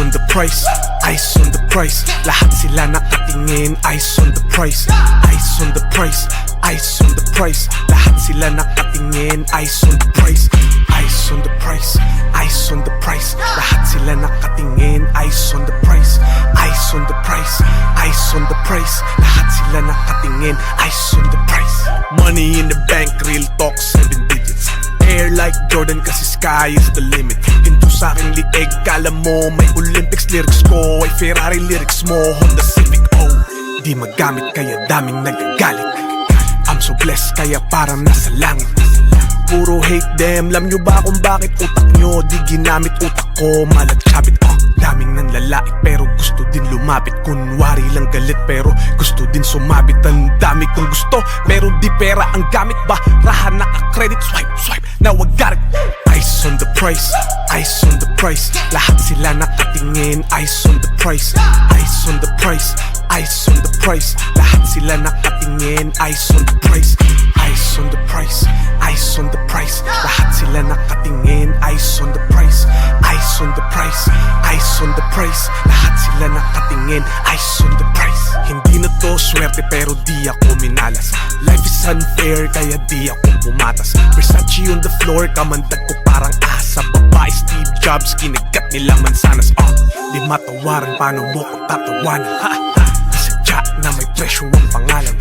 on the price, eyes on the price. Lahat sila nakatingin, eyes on the price, eyes on the price, eyes on the price. Lahat sila nakatingin, eyes on the price, eyes on the price, eyes on the price. Lahat sila nakatingin, eyes on the price, eyes on the price, eyes on the price. Lahat sila nakatingin, eyes on the price. Money in the bank, real talk, 7 digits. Air like Jordan kasi sky is the limit. Hinto sa aking lieg, kala mo may Olympics lyrics ko ay Ferrari lyrics mo, Honda Civic. Oh, di magamit kaya daming nagagalit. I'm so blessed kaya parang nasa langit. Puro hate them, alam nyo ba kung bakit utak nyo di ginamit? Utak ko malagchabit, daming nanlalait pero gusto din lumapit. Kunwari lang galit pero gusto din sumabit. Ang dami kong gusto pero di pera ang gamit. Barahan naka-credit, swipe, swipe, now I got it. Eyes on the price, eyes on the price. Lahat sila nakatingin, eyes on the price, eyes on the price, eyes on the price. Lahat sila nakatingin, eyes on the price, eyes on the price, eyes on the price. Lahat sila nakatingin, eyes on the price, eyes on the price, eyes on the price. Lahat sila nakatingin, eyes on the price. Hindi na to swerte pero di ako minalas. Life is unfair kaya di ako pumatas. Versace on the floor, kamandag ko parang asa. Babae Steve Jobs, kinagat nila mansanas. Di matawaran, paano mo ko tatawanan? Isadya na may presyo ang pangalan.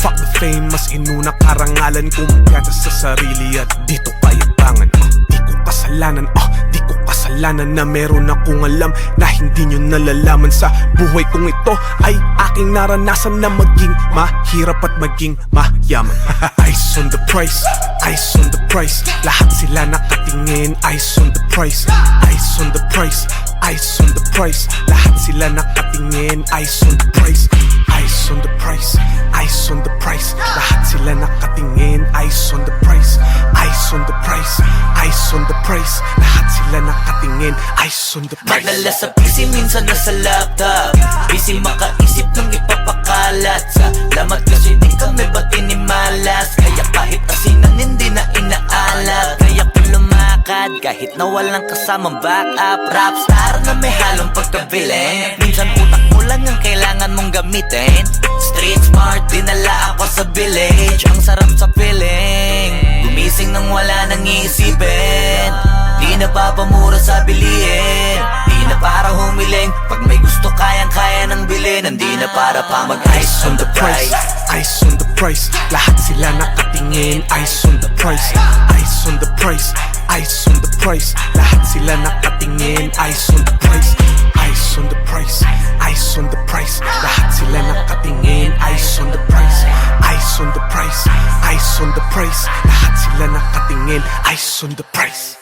Fuck the fame, mas inuna karangalan. Kumpiyansa sa sarili at dito payabangan. Di ko kasalanan, di ko kasalanan na meron akong alam na hindi nyo nalalaman. Sa buhay kong ito ay aking naranasan na maging mahirap at maging mayaman. Eyes on the price, eyes on the price. Lahat sila nakatingin, eyes on the price, eyes on the price, eyes on the price. Lahat sila nakatingin, eyes on the price, eyes on the price, eyes on the price. Lahat sila nakatingin, eyes on the price, eyes on the price, eyes on the price. Lahat sila nakatingin, eyes on the price. Madalas sa PC, minsan nasa laptop. Busy makaisip ng ipapakalat. Salamat kasi di kami bati ni malas. Kaya kahit asinan hindi na inaalat. Kaya ko lumakad kahit na walang kasamang backup. Rapstar na may halong pagkabiling. Minsan utak mo lang ang kailangan mong gamitin. Street smart, dinala ako sa village. Ang sarap sa feeling, gumising nang wala nang iisipin. Di na papamura sa bilihin, di na para humiling. Pag may gusto kayang-kaya nang bilhin. Hindi na para pa mag-eyes on the price, eyes on the price. Lahat sila nakatingin, eyes on the price, eyes on the price, eyes on the price. Lahat sila nakatingin, eyes on the price, eyes on the price, eyes on the price. Lahat sila nakatingin, eyes on the price, eyes on the price, eyes on the price. Lahat sila nakatingin, eyes on the price.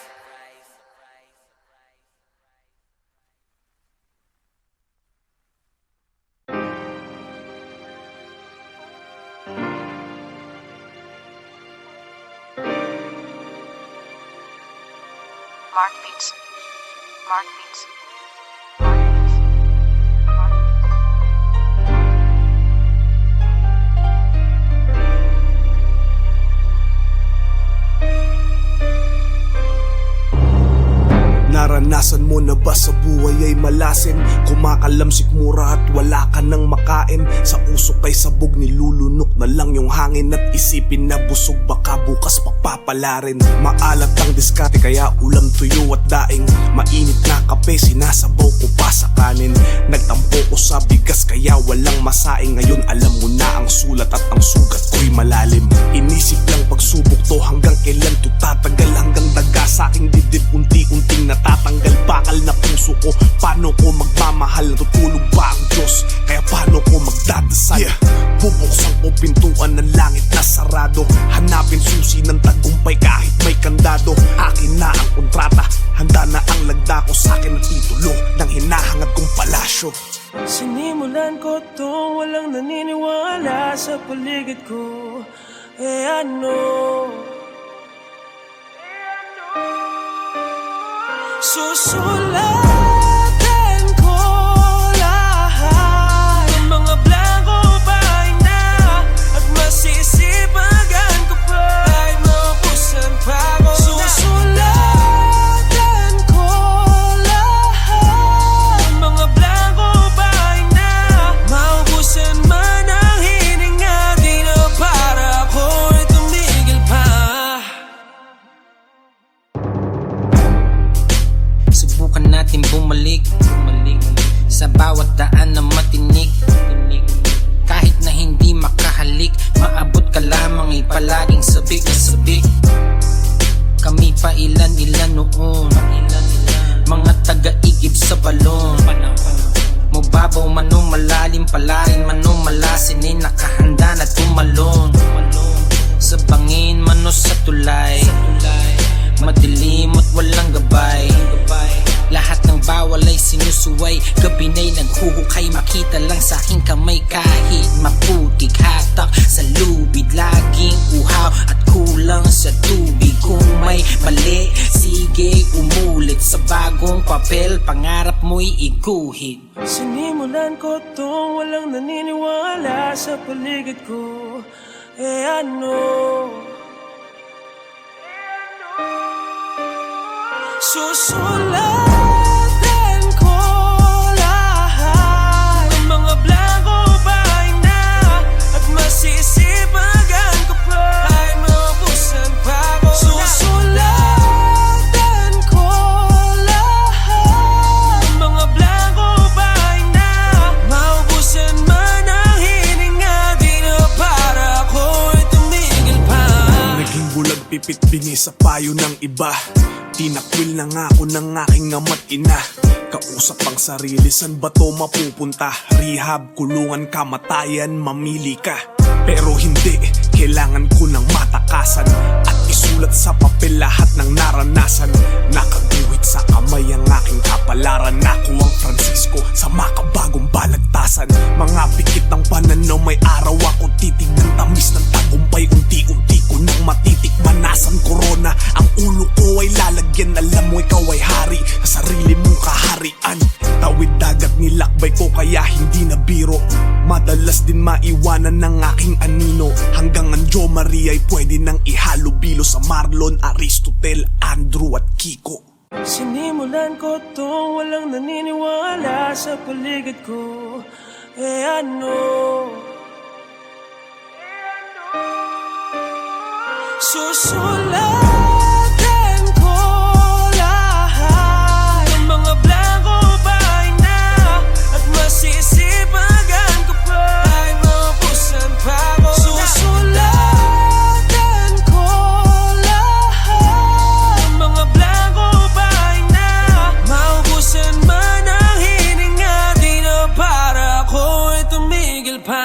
Mark Beats. Mark Beats. Naranasan mo na ba sa buhay ay malasin? Kumakalam sikmura at wala ka nang makain. Sa usok ay sabog, nilulunok na lang yung hangin. At isipin na busog baka bukas papapalarin. Maalat ang diskarte kaya ulam, tuyo at daing. Mainit na kape, sinasabaw ko pa sa kanin. Nagtampo ko sa bigas kaya walang masaing. Ngayon alam mo na ang sulat at ang sugat ko'y malalim. Inisip lang pagsubok to hanggang kailan to tatagal. Hanggang daga sa aking dibdib unti-unting natatanggal. Bakal na puso ko, paano ko magmamahal? Natutulog ba ang Diyos? Kaya paano ko magdadasal? Bubuksan ko pintuan ng langit na sarado. Hanapin susi ng tagumpay kahit may kandado. Akin na ang kontrata, handa na ang lagda ko. Sa akin ang titulo ng hinahangad kong palasyo. Sinimulan ko to, walang naniniwala sa paligid ko. Ano? Susulatan ko lahat ng mga blanco bahay na. At masisipagan ko pa ay maubusan pa ako. Susulatan ko lahat palarin man o malasinin, nakahanda na tumalon sa bangin man o sa tulay, madilim at walang gabay. Lahat ng bawal ay sinusuway, gabi na'y naghuhukay, makita lang sa aking kamay. Kahit maputik, hatak sa lubid, laging uhaw at kulang sa tubig. Kung may mali, sige umulit sa bagong papel, pangarap mo'y iguhit. Sinimulan ko tong walang naniniwala sa paligid ko. Ano? Susulatan ko lahat ng mga blanco bahay na, at masisipagan ko pa ay maubusan pa ako. Susulatan ko lahat ng mga blanco bahay na, maubusan man ang hininga, di na para ako'y tumigil pa. Naging bulag pipit bingi sa payo ng iba, tinakwil na nga ako ng aking ama't ina. Kausap ang sarili, san ba to mapupunta? Rehab, kulungan, kamatayan, mamili ka. Pero hindi, kailangan ko ng matakasan at isulat sa papel lahat ng naranasan. Nakaguhit sa kamay ang aking kapalaran. Ako ang Francisco sa makabagong balagtasan. Mga pikit ng pananaw, may araw ako titignan. Tamis ng tagumpay, unti-unti ko nang matitikman. Nasan corona, ang ulo ko ay lalagyan. Alam mo ikaw ay hari sa sarili mong kaharian. Tawid dagat nilakbay ko kaya hindi na biro. Madalas din maiwanan ng aking anino. Hanggang ang Jo Maria ay pwede nang ihalubilo sa Marlon, Aristotel, Andrew at Kiko. Sinimulan ko tong walang naniniwala sa paligid ko. Ano? Susulatan ko lahat ng mga blanco bahay na, at masisipagan ko pa ay maubusan pa ako. Susulatan ko lahat ng mga blanco bahay na, maubusan man ang hininga, di na para ako'y tumigil pa.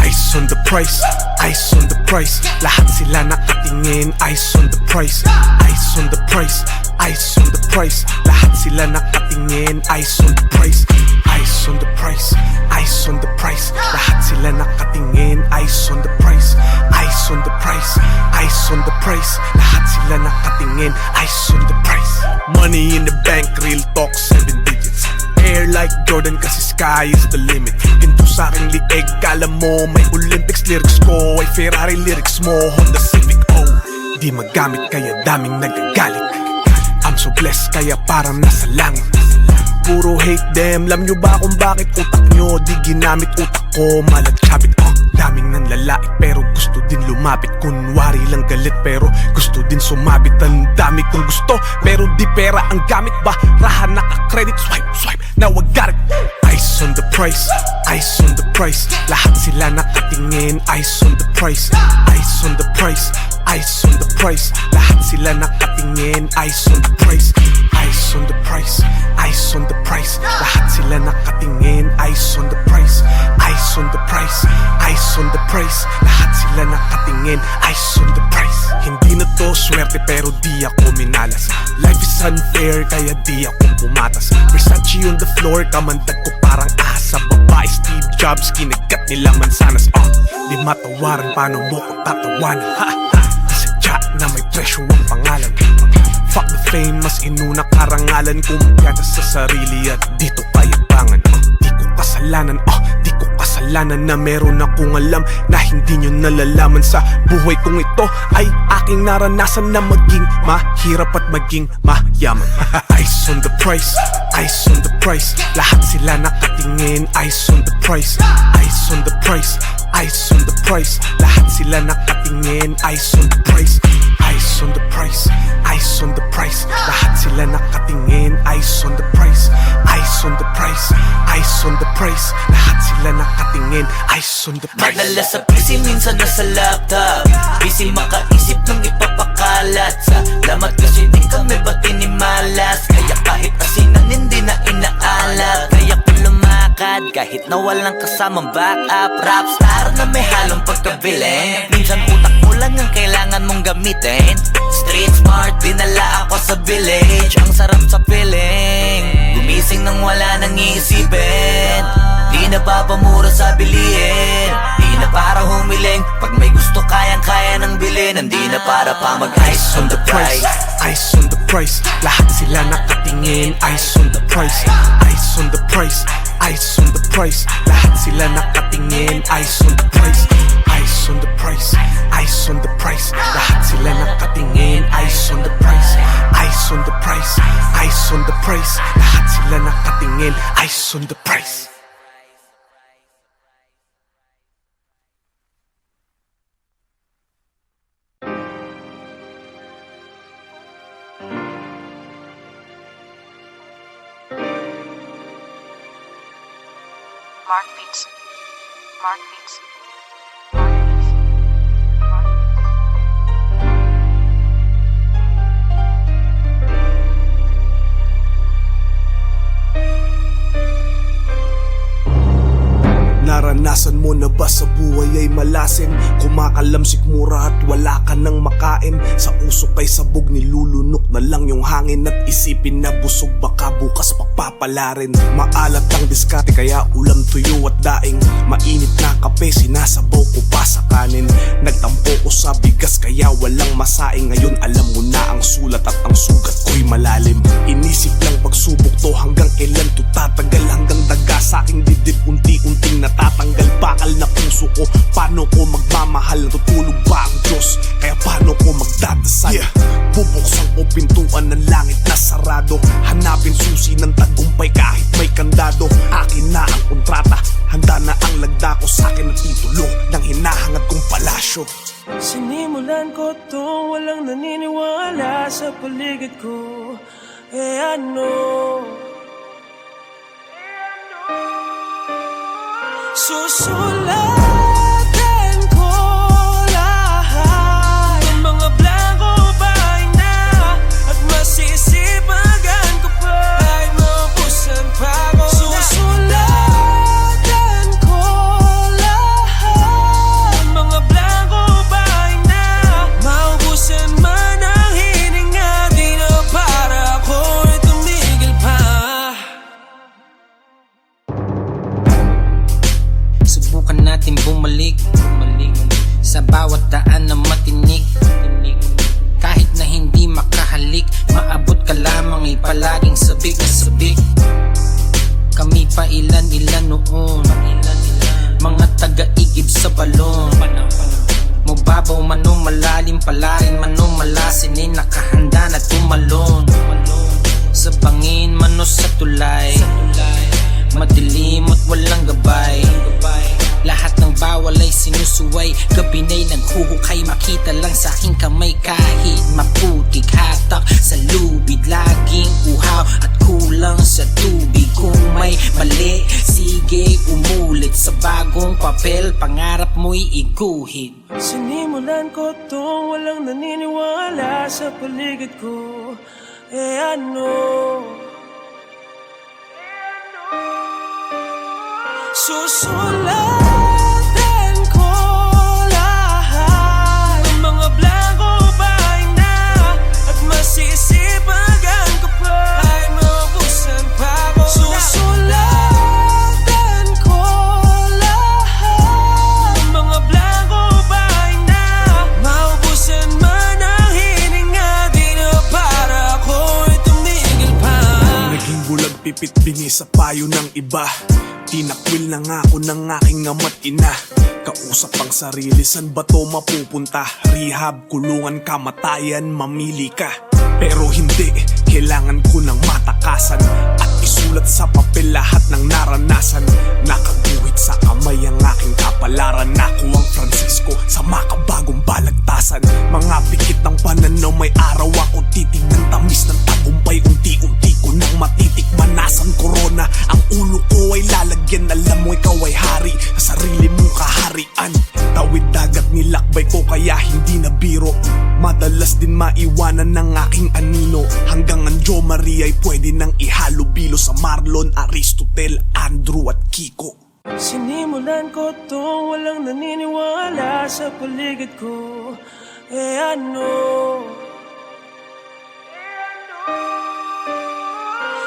Ice on the price, ice on the price. Lahat sila nakatingin, ice on the price. Ice on the price, ice on the price. Lahat sila nakatingin, ice on the price. Ice on the price, ice on the price. Lahat sila nakatingin, ice on the price. Ice on the price, ice on the price. Lahat sila nakatingin, ice on the price. Money in the bank, real talk, 7 digits. Air like Jordan kasi sky is the limit. Hinto sa aking lieg, kala mo may Olympics. Lyrics ko ay Ferrari lyrics mo, Honda Civic. Oh, di magamit kaya daming nagagalit. I'm so blessed kaya parang nasa langit. Puro hate them, alam nyo ba kung bakit utak nyo di ginamit? Utak ko malatsabit. Daming nanlalait pero gusto din lumapit. Kunwari lang galit pero gusto din sumabit. Ang dami kong gusto pero di pera ang gamit. Barahan naka-credit, swipe, swipe, now I got it. Ice on the price, ice on the price. Lahat sila nakatingin, ice on the price. Ice on the price, ice on the price. Lahat sila nakatingin, ice on the price. Ice on the price, ice on the price. Lahat sila nakatingin, ice on the price. Ice on the price, ice on the price. Lahat sila nakatingin, ice on the price. Hindi na to swerte pero di ako minalas. Life is unfair kaya di ako pumatas. Versace on the floor, kamandag ko parang asa. Babae Steve Jobs, kinagat nila mansanas. Di matawaran, paano mo ko tatawanan? Isadya na may presyo ang pangalan. Fuck the fame, mas inuna karangalan. Kumpiyansa sa sarili at dito kayabangan. Di ko kasalanan, di ko kasalanan. kasalanan na meron akong alam na hindi nyo nalalaman. Sa buhay kong ito ay aking naranasan na maging mahirap at maging mayaman. Eyes on the price, eyes on the price. Lahat sila nakatingin, eyes on the price. Eyes on the price, eyes on the price. Lahat sila nakatingin, eyes on the price. Eyes on the price, eyes on the price. Lahat sila nakatingin, eyes on the price. Eyes on the price, eyes on the price. Lahat sila nakatingin, eyes on the price. Madalas sa PC, minsan nasa laptop. Busy makaisip ng ipapakalat. Salamat kasi di kami batinimalas. Kaya kahit asinan hindi na inaalat. Kaya kung lumakad kahit na walang kasamang backup. Rapstar na may halong pagkabilin. Minsan utak mo lang ang kailangan mong gamitin. Street smart, dinala ako sa village. Ang sarap sa feeling, gumising nang wala nang iisipin. Di na papamura sa bilihin. Di na para humiling. Pag may gusto kayang-kaya ng bilhin. Hindi na para pa mag-eyes on the price. Eyes on the price. Lahat sila nakatingin, eyes on the price. Eyes on the price, eyes on the price. Lahat sila nakatingin, eyes on the price. Eyes on the price, eyes on the price. Lahat sila nakatingin, eyes on the price. Eyes on the price, eyes on the price. Lahat sila nakatingin, eyes on the price. Mark Beats. Mark Beats. Naranasan mo na ba sa buhay ay malasin? Kumakalamsik mura at wala ka nang makain. Sa usok ay sabog, nilulunok na lang yung hangin. At isipin na busog baka bukas papapalarin. Maalat ang diskarte kaya ulam, tuyo at daing. Mainit na kape, sinasabaw ko pa sa kanin. Nagtampo ko sa bigas kaya walang masaing. Ngayon alam mo na ang sulat at ang sugat ko'y malalim. Inisip lang pagsubok to hanggang kailan to tatagal. Hanggang daga sa aking dibdib unti-unting natatanggal. Bakal na puso ko, paano ko magmamahal? Tutulog ba ang Diyos? Kaya paano ko magdadasal? Bubuksan ko pintuan ng langit na sarado. Hanapin susi ng tagumpay kahit may kandado. Akin na ang kontrata, handa na ang lagda ko. Sa akin ang titulo ng hinahangad kong palasyo. Sinimulan ko to, walang naniniwala sa paligid ko. Ano? Susulatan ko lahat ng mga blanco bahay na. At masisipagan ko pa ay mabusan pa ko. Susulatan ko lahat ng mga blanco bahay na. Maubusan man ang hininga, di na para ako'y tumigil pa. Subukan natin bumalik sa bawat daan na matinik. Kahit na hindi makahalik, maabot ka lamang ay palaging sabik na sabik. Kami pa ilan-ilan noon, mga taga-igib sa balon. Mababaw man o malalim, palarin man o malasin, ay nakahanda na tumalon. Sa bangin man o sa tulay, madilim at walang gabay. Lahat ng bawal ay sinusuway, gabi na'y naghuhukay. Makita lang sa aking kamay kahit maputik. Hatak sa lubid, laging uhaw at kulang sa tubig. Kung may mali, sige umulit sa bagong papel. Pangarap mo'y iguhit. Sinimulan ko to, walang naniniwala sa paligid ko. Ano? Susulatan ko lahat ng mga blanco bahay na. At masisipagan ko pa ay mabusan pa ko. Susulatan ko lahat ng mga blanco bahay na. Maubusan man ang hininga, di na para ako'y tumigil pa. Naging bulag pipit bingi sa payo ng iba. Tinakwil na nga ako ng aking ama't ina. Kausap ang sarili, san ba to mapupunta? Rehab, kulungan, kamatayan, mamili ka. Pero hindi, kailangan ko ng matakasan at isulat sa papel lahat ng naranasan. Nakaguhit sa kamay ang aking kapalaran. Ako ang Francisco sa makabagong balagtasan. Mga pikit ng pananaw, may araw ako titignan. Tamis ng tagumpay, unti-unti ko nang matitikman. Nasan corona, ang ulo ko ay lalagyan. Alam mo ikaw ay hari sa sarili mong kaharian. Tawid dagat nilakbay ko kaya hindi na biro. Madalas din maiwanan ng aking anino. Hanggang ang Jo Maria ay pwede nang ihalo bilo sa Marlon, Aristotel, Andrew at Kiko. Sinimulan ko to, walang naniniwala sa paligid ko. Ano?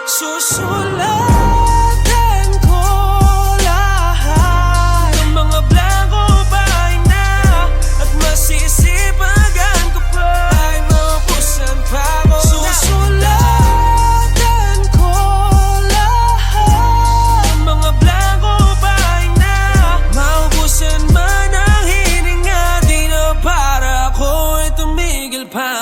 Susulatan ko lahat ng mga blanco bahay na at masisipagan ko pa ay maubusan pa ako. Susulatan ko lahat ng mga blanco bahay na maubusan man ang hininga. Di na para ako'y tumigil pa.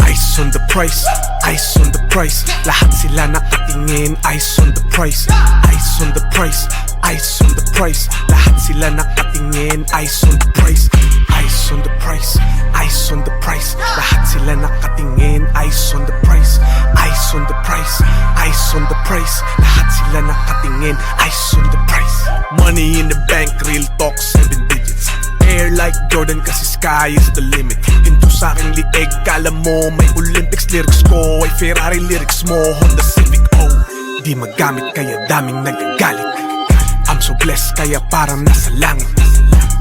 Eyes on the price, eyes on the price. Lahat sila nakatingin, eyes on the price. Eyes on the price, eyes on the price. Lahat sila nakatingin, eyes on the price. Eyes on the price, eyes on the price. Lahat sila nakatingin, eyes on the price. Eyes on the price, eyes on the price. Lahat sila nakatingin, eyes on the price. Money in the bank, real talk, 7 digits. Air like Jordan kasi sky is the limit. Hinto sa aking lieg, kala mo may Olympics lyrics ko ay Ferrari lyrics mo, Honda Civic. Oh, di magamit kaya daming nagagalit. I'm so blessed kaya parang nasa langit.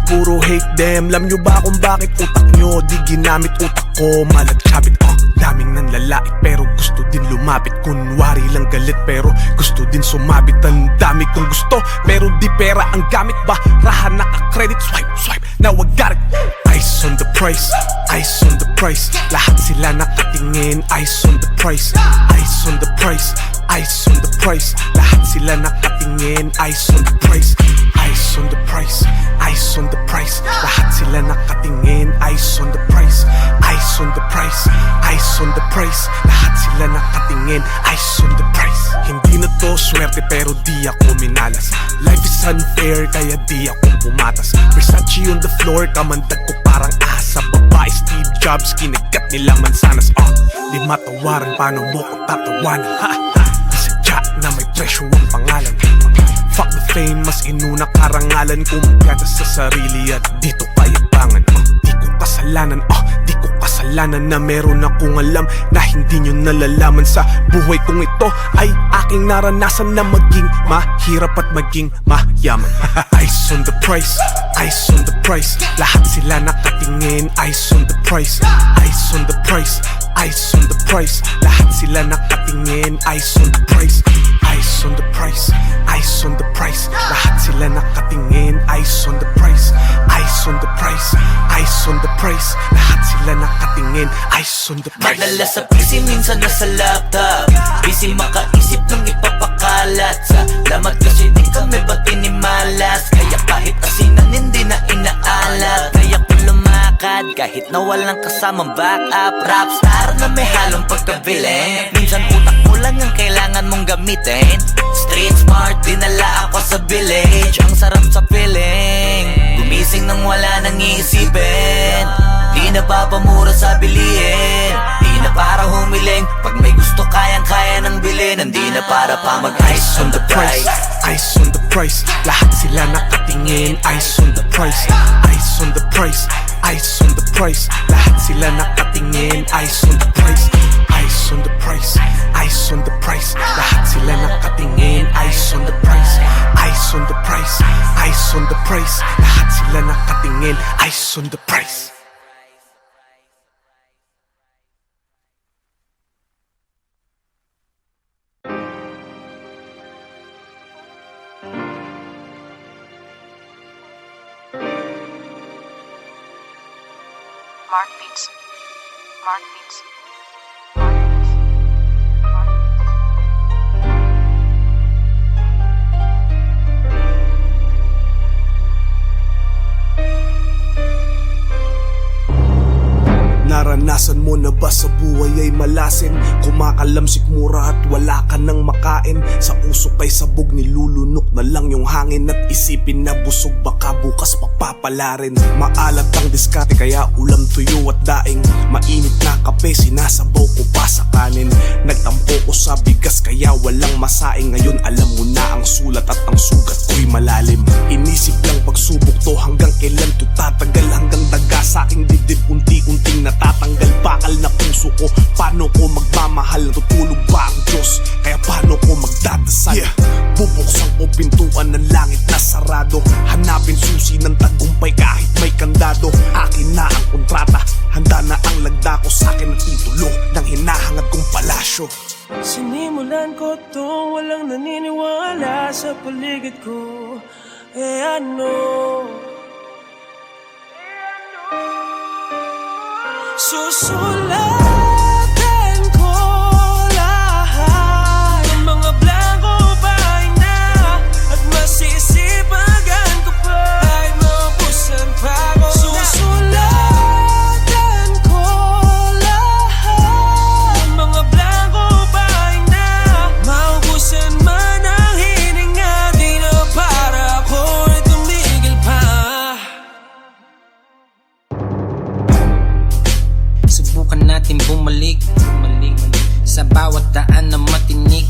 Puro hate them, alam nyo ba kung bakit utak nyo di ginamit? Utak ko malagsabit, daming nanlalait pero gusto din lumapit. Kunwari lang galit pero gusto din sumabit. Ang dami kong gusto pero di pera ang gamit. Barahan naka-credit, swipe, swipe, now I got it. Eyes on the price, eyes on the price. Lahat sila nakatingin, eyes on the price. Eyes on the price, eyes on the price. Lahat sila nakatingin, eyes on the price. Eyes on the price, eyes on the price. Lahat sila nakatingin, eyes on the price. Eyes on the price, eyes on the price. Lahat sila nakatingin, eyes on the price. Hindi na to swerte pero di ako minalas. Life is unfair kaya di ako pumatas. Versace on the floor, kamandag ko parang asa. Babae Steve Jobs, kinagat nila mansanas. Di matawaran, paano mo ko tatawanan? Di sadya na may presyo ang pangalan. Fuck the fame, mas inuna karangalan. Kumpiyansa sa sarili at dito payabangan. Di ko kasalanan, di ko kasalanan na meron akong alam na hindi nyo nalalaman. Sa buhay kong ito ay aking naranasan na maging mahirap at maging mayaman. Eyes on the price, eyes on the price. Lahat sila nakatingin, eyes on the price. Eyes on the price, eyes on the price. Lahat sila nakatingin, eyes on the price. Eyes on the price, eyes on the price. Lahat sila nakatingin, eyes on the price. Eyes on the price, eyes on the price. Lahat sila nakatingin, eyes on the price. Madalas sa PC, minsan nasa laptop. Busy makaisip ng ipapakalat. Salamat kasi di kami batinimalas. Kaya kahit asinan hindi na inaalat. Kaya kung lumakad kahit na walang kasamang backup. Rapstar na may halong pagkabilin. Minsan utak mo lang ang kailangan mong gamitin. Street smart, dinala ako sa village. Ang sarap sa feeling, gumising nang wala nang iisipin. Di na papamura sa bilihin. Di na para humiling. Pag may gusto kayang-kaya ng bilhin. Hindi na para pa mag-eyes on the price. Eyes on the price. Lahat sila nakatingin, eyes on the price. Eyes on the price, eyes on the price. Lahat sila nakatingin, eyes on the price. Eyes on the price, eyes on the price. Lahat sila nakatingin, eyes on the price. Eyes on the price, eyes on the price. Lahat sila nakatingin, eyes on the price. Mark Beats. Mark Beats. Naranasan mo na ba sa buhay ay malasin? Kumakalamsik mura at wala ka nang makain. Sa usok ay sabog, nilulunok na lang yung hangin. At isipin na busog, baka bukas papapalarin. Maalat ang diskarte kaya ulam, tuyo at daing. Mainit na kape, sinasabaw ko pa sa kanin. Nagtampo ko sa bigas kaya walang masaing. Ngayon alam mo na ang sulat at ang sugat ko'y malalim. Inisip lang pagsubok to, hanggang kailan to tatagal. Hanggang daga sa aking dibdib unti-unting natatanggal. Bakal na puso ko, paano ko magmamahal? Tutulog ba ang Diyos? Kaya paano ko magdadasal? Bubuksan ko pintuan ng langit na sarado. Hanapin susi ng tagumpay kahit may kandado. Akin na ang kontrata, handa na ang lagda ko. Sa akin ang titulo ng hinahangad kong palasyo. Sinimulan ko to, walang naniniwala sa paligid ko. Ano? Susulatan ko lahat ng mga blanco bahay na. At masisipagan ko pa ay maubusan pa ako. Susulatan ko lahat ng mga blanco bahay na. Maubusan man ang hininga, di na para ako'y tumigil pa. Subukan natin bumalik sa bawat daan na matinik.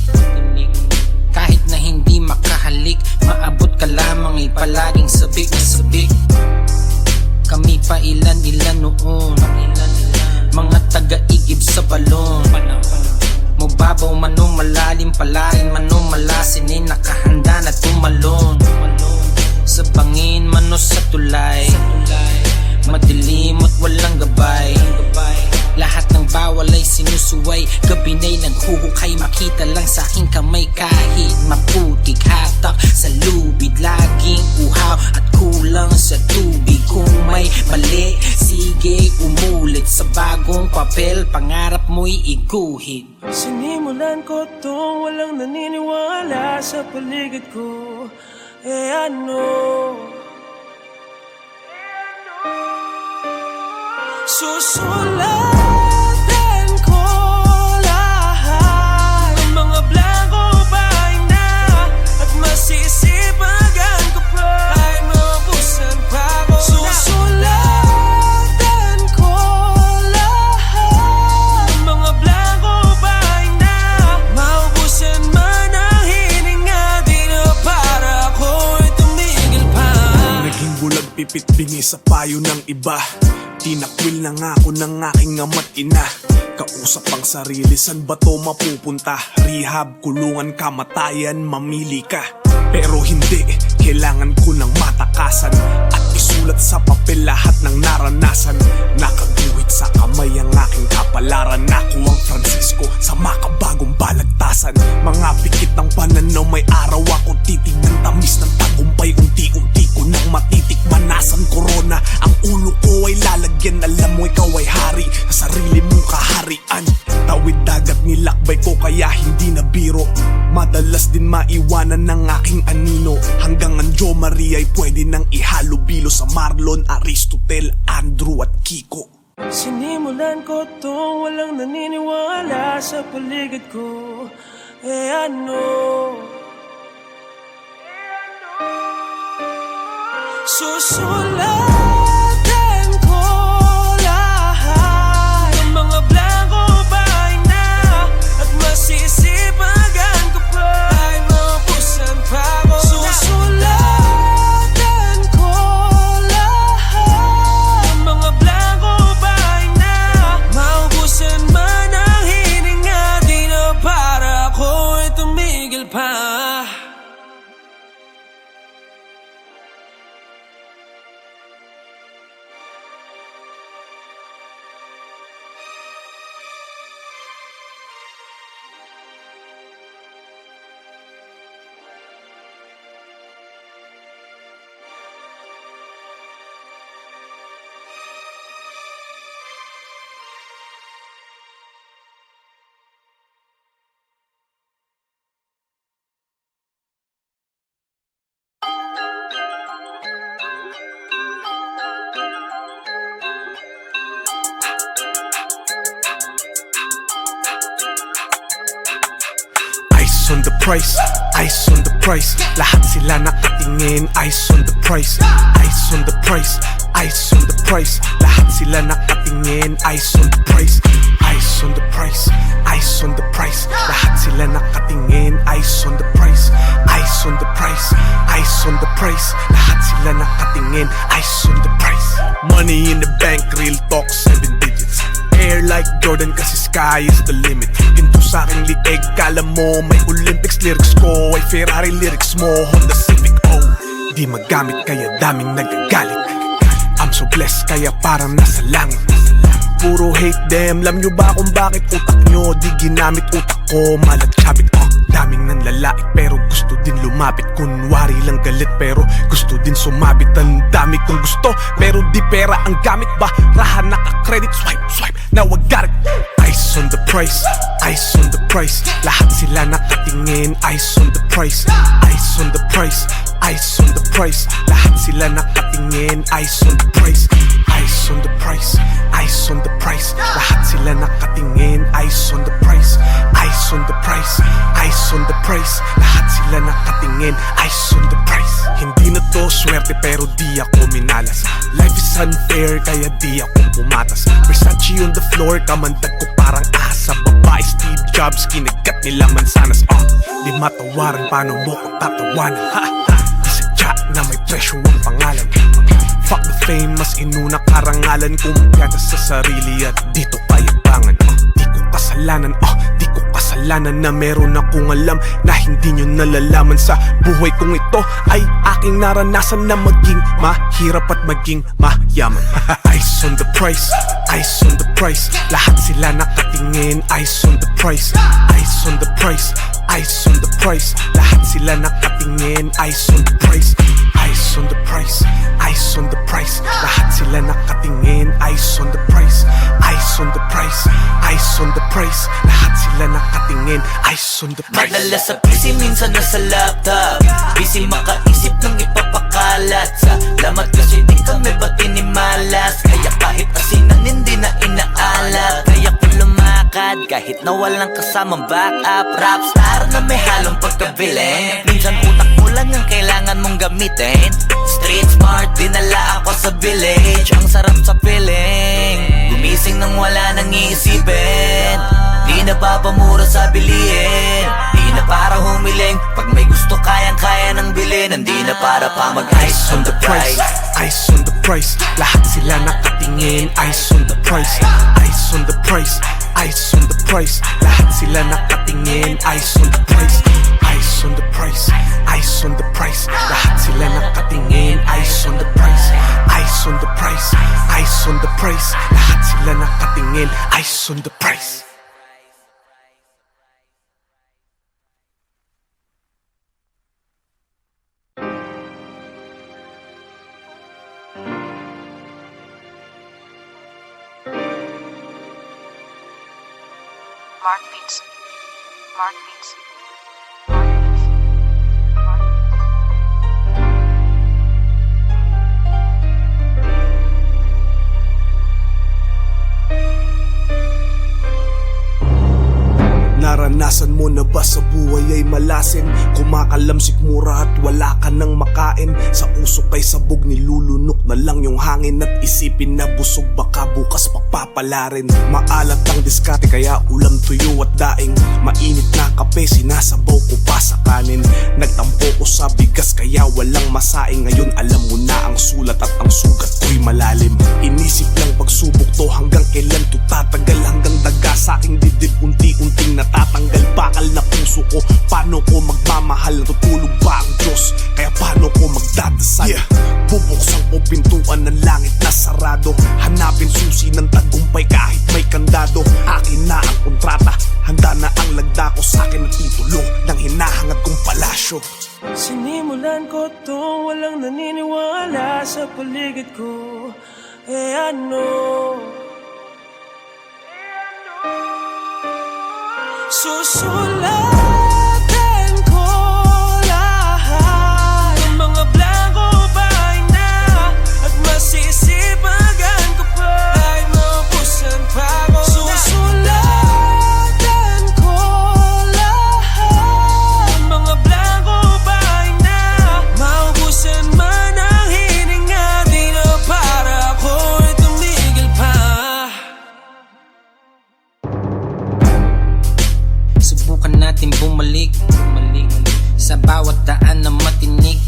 Kahit na hindi makahalik, maabot ka lamang ay palaging sabik na sabik. Kami pa ilan-ilan noon, mga taga-igib sa balon. Mababaw man o malalim, palain man o malasin, ay nakahanda na tumalon. Sa bangin man o sa tulay, madilim at walang gabay. Lahat ng bawal ay sinusuway, gabi na'y naghuhukay. Makita lang sa aking kamay kahit maputik. Hatak sa lubid, laging uhaw at kulang sa tubig. Kung may mali, sige umulit sa bagong papel. Pangarap mo'y iguhit. Sinimulan ko to, walang naniniwala sa paligid ko. Ano? Susulatan ko lahat ng mga blanco bahay na. At masisipagan ko pa ay maubusan pa ako. Susulatan ko lahat ng mga blanco bahay na. Maubusan man ang hininga, di na para ako'y tumigil pa. Naging bulag pipit bingi sa payo ng iba. Tinakwil na nga ako ng aking ama't ina. Kausap ang sarili, san ba to mapupunta? Rehab, kulungan, kamatayan, mamili ka. Pero hindi, kailangan ko ng matakasan at isulat sa papel lahat ng naranasan. Nakaguhit sa kamay ang aking kapalaran. Ako ang Francisco sa makabagong balagtasan. Mga pikit ng pananaw, may araw ako titignan. Tamis ng tagumpay, unti-unti ko nang matitikman. Nasan corona, ang ulo ko ay lalagyan. Alam mo ikaw ay hari sa sarili mong kaharian. Tawid dagat nilakbay ko kaya hindi na biro. Madalas din maiwanan ng aking anino. Hanggang ang Jo Maria ay pwede nang ihalo-bilo sa Marlon, Aristotel, Andrew at Kiko. Sinimulan ko to, walang naniniwala sa paligid ko. Ano? Susulatan ko lahat ng mga blanco bahay na. At masisipagan ko pa ay maubusan pa ako. on the price, ice on the price. Lahat sila nakatingin, ice on the price, ice on the price, ice on the price. Lahat sila nakatingin, ice on the price, ice on the price, ice on the price. Lahat sila nakatingin, ice on the price, ice on the price, ice on the price. Lahat sila nakatingin, ice on the price. Money in the bank, real talk, 7 digits. Air like Jordan kasi sky is the limit. Ginto sa aking lieg, kala mo may Olympics. Lyrics ko ay Ferrari, lyrics mo Honda Civic. Oh, di magamit kaya daming nagagalit. I'm so blessed kaya parang nasa langit. Puro hate them, alam nyo ba kung bakit utak nyo di ginamit? Utak ko malat sabit. Oh, daming nanlalait pero gusto din lumapit. Kunwari lang galit pero gusto din sumabit. Ang dami kong gusto pero di pera ang gamit. Barahan naka-credit, swipe, swipe, now I got it. Ice on the price, ice on the price. Lahat sila nakatingin, ice on the price, ice on the price, ice on the price. Lahat sila nakatingin, ice on the price, ice on the price, ice on the price. Lahat sila nakatingin, ice on the price, ice on the price, ice on the price. Lahat sila nakatingin, ice on the price. Hindi na to swerte pero di ako minalas. Life is unfair kaya di ako pumatas. Versace on the floor, kamandag ko parang asa. Babae Steve Jobs, kinagat nila mansanas. Di matawaran, paano mo ko tatawanan? Di sadya na may presyo ang pangalan. Fuck the fame, mas inuna karangalan. Kumpiyansa sa sarili at dito payabangan. Di ko kasalanan, di ko kasalanan na meron akong alam na hindi nyo nalalaman. Sa buhay kong ito ay aking naranasan na maging mahirap at maging mayaman. Ice on the price, ice on the price. Lahat sila nakatingin, ice on the price, ice on the price, ice on the price. Lahat sila nakatingin, ice on the price, ice on the price, ice on the price. Lahat sila nakatingin, ice on the price, ice on the price, ice on the price. Lahat sila nakatingin, ice on the price. Madala sa PC, minsan nasa laptop. Busy makaisip ng ipapakalat. Salamat kasi di kami batinimalas. Kaya kahit asinan hindi na inaalat. Kaya ko lumakad kahit na walang kasamang backup. Rapstar na may halong pagkabilin. Minsan utak mo lang ang kailangan mong gamitin. Street smart, dinala ako sa village. Ang sarap sa feeling, gumising nang wala nang iisipin. Di na papamura sa bilihin, di na para humiling. Pag may gusto kayang-kaya nang bilhin. Hindi na para pa mag-ice on the price, ice on the price. Lahat sila nakatingin, ice on the price, ice on the price, ice on the price. Lahat sila nakatingin, ice on the price, ice on the price, ice on the price. Lahat sila nakatingin, ice on the price, ice on the price, ice on the price. Lahat sila nakatingin, ice on the price. Mark Beats. Mark Beats. Naranasan mo na ba sa buhay ay malasin? Kumakalamsik mura at wala ka nang makain. Sa usok kay sabog nilulunok na lang yung hangin. At isipin na busog baka bukas papapalarin. Maalat ang diskarte kaya ulam tuyo at daing. Mainit na kape sinasabaw ko pa sa kanin. Nagtampo ko sa bigas kaya walang masaing. Ngayon alam mo na ang sulat at ang sugat ko'y malalim. Inisip lang pagsubok to hanggang kailan to tatagal. Hanggang daga sa aking dibdib unti-unting natatanggal. Bakal na puso ko, paano ko magmamahal? Natutulog ba ang Diyos? Kaya paano ko magdadasal? Bubuksan ko pintuan ng langit na sarado. Hanapin susi ng tagumpay kahit may kandado. Akin na ang kontrata, handa na ang lagda ko. Sa akin ang titulo ng hinahangad kong palasyo. Sinimulan ko to, walang naniniwala sa paligid ko. Ano? Susulatan ko lahat ng mga blanco bahay na. At masisipagan ko pa ay maubusan pa ako. Susulatan ko lahat natin bumalik sa bawat daan na matinik.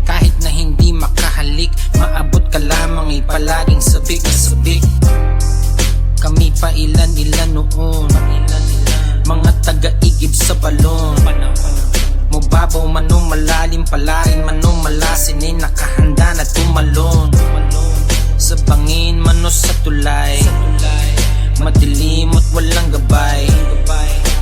Kahit na hindi makahalik, maabot ka lamang ay palaging sabik na sabik. Kami pa ilan-ilan noon, mga taga-igib sa balon. Mababaw man o malalim, palain man o malasin, ay nakahanda na tumalon. Sa bangin man o sa tulay, madilim at walang gabay.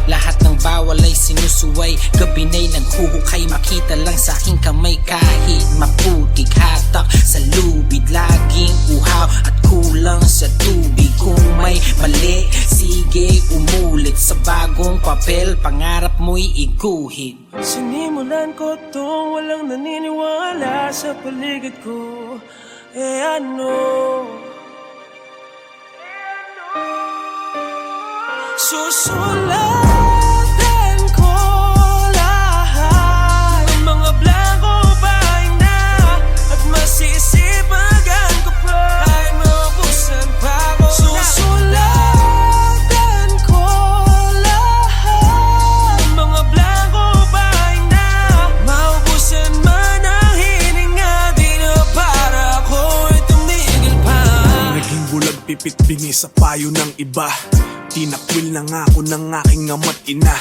Lahat ng bawal ay sinusuway, gabi na'y naghuhukay. Makita lang sa aking kamay kahit maputik. Hatak sa lubid, laging uhaw at kulang sa tubig. Kung may mali, sige umulit sa bagong papel, pangarap mo'y iguhit. Sinimulan ko tong walang naniniwala sa paligid ko. Ano? Susulatan ko lahat ng mga blanco bahay na, at masisipagan ko pa ay maubusan pa ako. Susulatan ko lahat ng mga blanco bahay na, maubusan man ang hininga, di na para ako'y tumigil pa. Naging bulag pipit bingi sa payo ng iba. Tinakwil na nga ako ng aking ama't ina.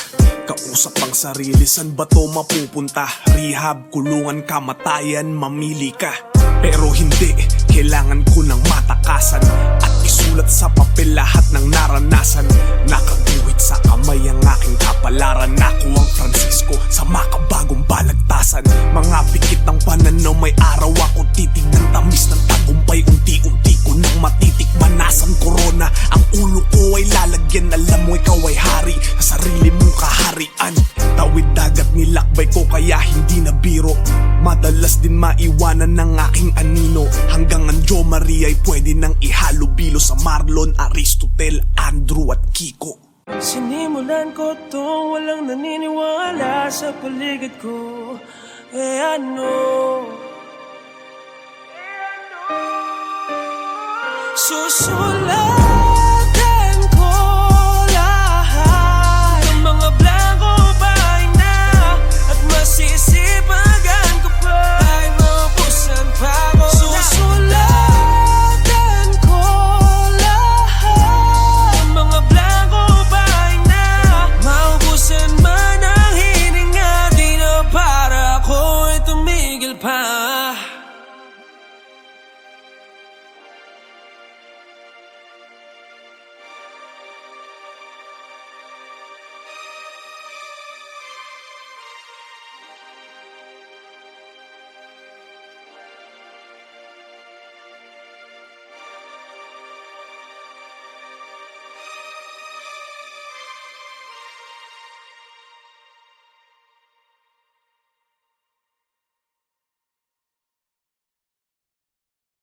Kausap ang sarili, san ba to mapupunta? Rehab, kulungan, kamatayan, mamili ka. Pero hindi, kailangan ko ng matakasan at isulat sa papel lahat ng naranasan. Nakaguhit sa kamay ang aking kapalaran. Ako ang Francisco sa makabagong balagtasan. Mga pikit ng pananaw, may araw ako titignan. Tamis ng tagumpay, unti-unti ko nang matitikman. Nasaan corona, ang ulo ko ay lalagyan. Alam mo ikaw ay hari sa sarili mong kaharian. Tawid dagat nilakbay ko kaya hindi na biro. Madalas din maiwanan ng aking anino. Hanggang ang Jo Maria ay pwede nang ihalubilo sa Marlon, Aristotel, Andrew at Kiko. Sinimulan ko tong walang naniniwala sa paligid ko. Ano? Susulat